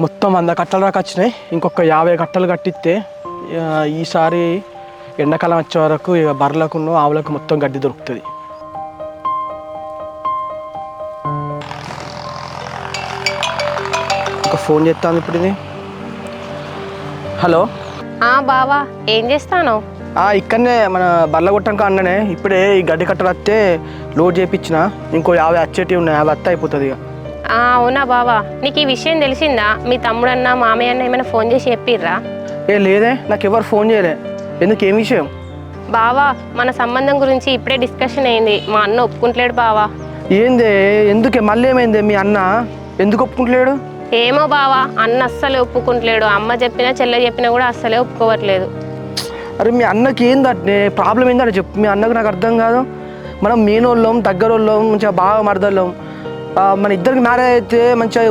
మొత్తం 100 కట్టలు దాకా వచ్చినాయి. ఇంకొక 50 కట్టలు కట్టిస్తే ఈసారి ఎండాకాలం వచ్చే వరకు ఇక బర్రెలకు ఆవులకు మొత్తం గడ్డి దొరుకుతుంది. ఒక ఫోన్ చేస్తాను ఇప్పుడు ఇది. హలో బావా ఏం చేస్తాను? ఇక్కడనే మన బర్ల కొట్టంక అన్ననే ఇప్పుడే ఈ గడ్డి కట్టలు వస్తే లోడ్ చేయించిన. ఇంకో 50 వచ్చేటివి ఉన్నాయి, 50 వస్తే అయిపోతుంది ఇక. అవునా బావా, నీకు ఈ విషయం తెలిసిందా? మీ తమ్ముడన్న మామయ్య అన్న ఏమైనా ఫోన్ చేసి చెప్పిర్రా? లేదే, నాకు ఎవరు ఫోన్ చేయలే. ఎందుకు, ఏం విషయం? బావా మన సంబంధం గురించి ఇప్పుడే డిస్కషన్ అయింది. మా అన్న ఒప్పుకుంటలేడు బావా. ఏందే, ఎందుకే మళ్ళీ ఏమైందే? మీ అన్న ఎందుకు ఒప్పుకుంటలేడు? ఏమో బావా, అన్న అస్సలే ఒప్పుకుంటలేడు. అమ్మ చెప్పినా చెల్లె చెప్పినా కూడా అస్సలే ఒప్పుకోవట్లేదు. అరే మీ అన్నకి ఏందంటే ప్రాబ్లం ఏందంటే చెప్పు. మీ అన్నకు నాకు అర్థం కాదు. మనం మేనోళ్ళం, దగ్గరోళ్ళం, మంచిగా బాగా మరదళ్ళం. మన ఇద్దరికి మ్యారేజ్ అయితే మంచిగా